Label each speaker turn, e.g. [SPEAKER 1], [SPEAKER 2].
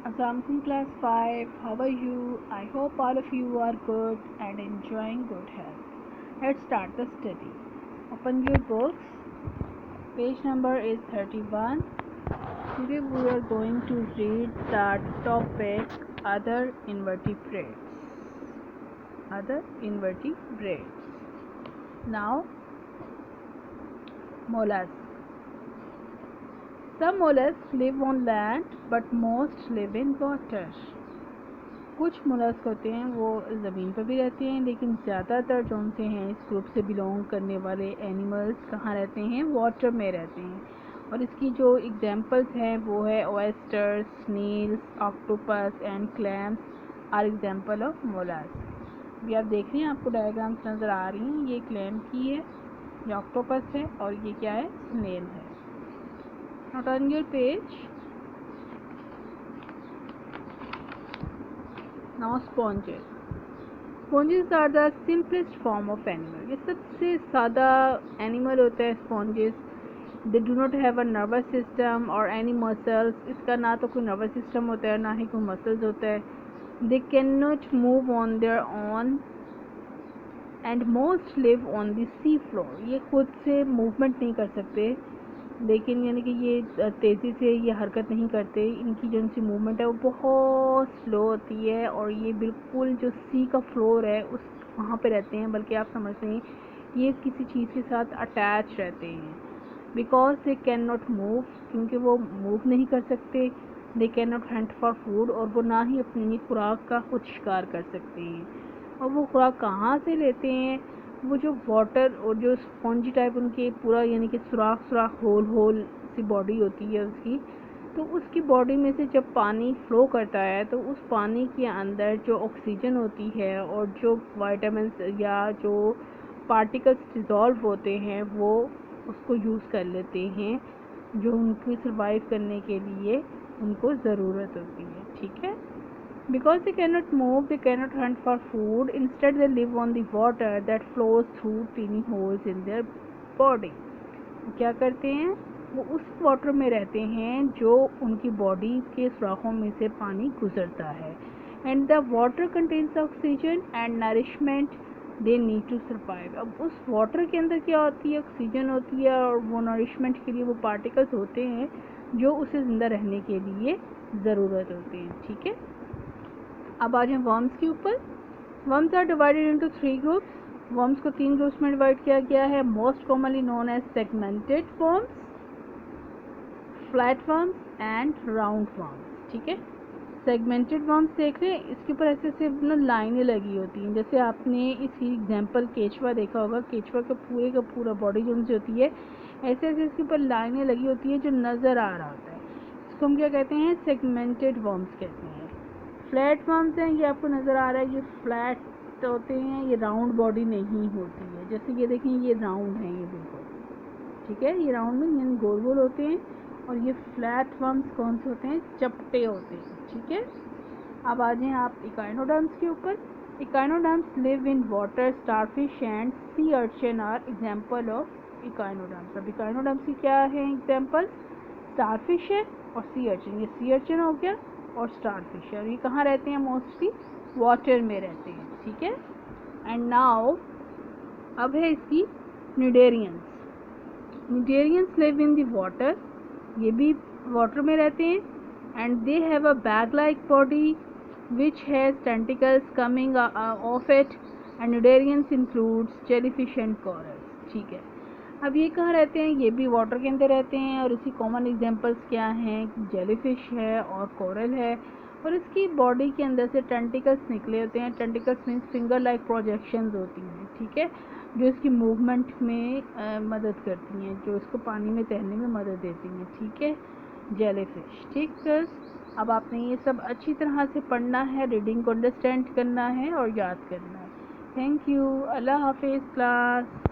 [SPEAKER 1] Assalamualaikum class 5. How are you? I hope all of you are good and enjoying good health. Let's start the study. Open your books. Page number is 31. Today we are going to read the topic other invertebrates. Other invertebrates. Now, mollusks. Some mollusks live on land but most live in water. कुछ mollusc होते हैं वो ज़मीन पर भी रहते हैं, लेकिन ज़्यादातर जो उनसे हैं इस ग्रुप से बिलोंग करने वाले एनिमल्स कहाँ रहते हैं? वाटर में रहते हैं। और इसकी जो एग्जांपल्स हैं वो है oysters, snails, octopus and clams are example of mollusc. ये आप देख रहे हैं, आपको डायग्राम्स नज़र आ रही हैं। ये क्लैम की है, ये ऑक्टोपस है और ये क्या है? स्नेल है। Note on your page. Now sponges. Sponges are the simplest form of animal. ये सबसे सादा एनिमल होता है sponges. They do not have a nervous system or any muscles. इसका ना तो कोई nervous system होता है ना ही कोई muscles होता है. They cannot move on their own and most live on the sea floor. ये खुद से movement नहीं कर सकते, लेकिन यानी कि ये तेज़ी से ये हरकत नहीं करते। इनकी जो इनकी मूवमेंट है वो बहुत स्लो होती है और ये बिल्कुल जो सी का फ्लोर है उस वहाँ पे रहते हैं, बल्कि आप समझते हैं ये किसी चीज़ के साथ अटैच रहते हैं। Because they can not move, क्योंकि वो मूव नहीं कर सकते। They can not Hunt for food, और वो ना ही अपनी खुराक का खुद शिकार कर सकते हैं। और वो खुराक कहाँ से लेते हैं? वो जो वाटर और जो स्पॉन्जी टाइप उनके पूरा यानी कि सुराख होल सी बॉडी होती है उसकी, तो उसकी बॉडी में से जब पानी फ्लो करता है तो उस पानी के अंदर जो ऑक्सीजन होती है और जो वाइटामिन या जो पार्टिकल्स डिज़ोल्व होते हैं वो उसको यूज़ कर लेते हैं, जो उनको सर्वाइव करने के लिए उनको ज़रूरत होती है। ठीक है। Because they cannot move, they cannot hunt for food. Instead, they live on the water that flows through tiny holes in their body. क्या करते हैं? वो उस वाटर में रहते हैं जो उनकी बॉडी के सुराखों में से पानी गुजरता है। And the water contains oxygen and nourishment they need to survive. अब उस वाटर के अंदर क्या होती है? ऑक्सीजन होती है और वो नरिशमेंट के लिए वो पार्टिकल्स होते हैं जो उसे ज़िंदा रहने के लिए ज़रूरत होते हैं। ठीक है। अब आ जाए वर्म्स के ऊपर। Worms are divided into 3 groups. Worms को 3 ग्रुप्स में डिवाइड किया गया है। Most commonly known as segmented worms, flat worms and round worms. ठीक है। सेगमेंटेड वर्म्स देख रहे हैं, इसके ऊपर ऐसे ऐसे ना लाइनें लगी होती हैं। जैसे आपने इसी एग्जांपल केचुआ देखा होगा, केचुआ का पूरा बॉडी जो उनसे होती है ऐसे ऐसे इसके ऊपर लाइनें लगी होती है जो नज़र आ रहा होता है। इसको हम क्या कहते हैं? सेगमेंटेड वर्म्स कहते हैं। फ्लैट वर्म्स हैं, ये आपको नज़र आ रहा है, ये फ्लैट होते हैं, ये राउंड बॉडी नहीं होती है। जैसे ये देखें, ये राउंड है, ये बिल्कुल ठीक है, ये राउंड में यानी गोल गोल होते हैं। और ये फ्लैट वर्म्स कौन से होते हैं? चपटे होते हैं। ठीक है। अब आ जाएं आप इकाइनोडर्म्स के ऊपर। Echinoderms live in water. Starfish and sea urchin are example of echinoderms. अब इकाइनोडर्म्स की क्या है एग्जाम्पल? स्टारफिश है और सी अर्चिन। ये सी अर्चिन हो गया और स्टारफिश है, और ये कहाँ रहते हैं? मोस्टली वाटर में रहते हैं। ठीक है। एंड नाउ अब है इसकी cnidarians. Cnidarians live in the water, ये भी वाटर में रहते हैं। And they have a bag like body which has tentacles coming off it. And cnidarians includes jellyfish and corals. ठीक है। अब ये कहाँ रहते हैं? ये भी वाटर के अंदर रहते हैं, और इसकी कॉमन एग्जांपल्स क्या हैं? जेलीफिश है और कोरल है। और इसकी बॉडी के अंदर से टेंटिकल्स निकले होते हैं। Tentacles means finger like projections होती हैं। ठीक है। जो इसकी मूवमेंट में मदद करती हैं, जो इसको पानी में तैरने में मदद देती हैं। ठीक है। जेलीफिश। ठीक है। अब आपने ये सब अच्छी तरह से पढ़ना है, रीडिंग को अंडरस्टैंड करना है और याद करना है। Thank you. अल्लाह हाफिज़ क्लास।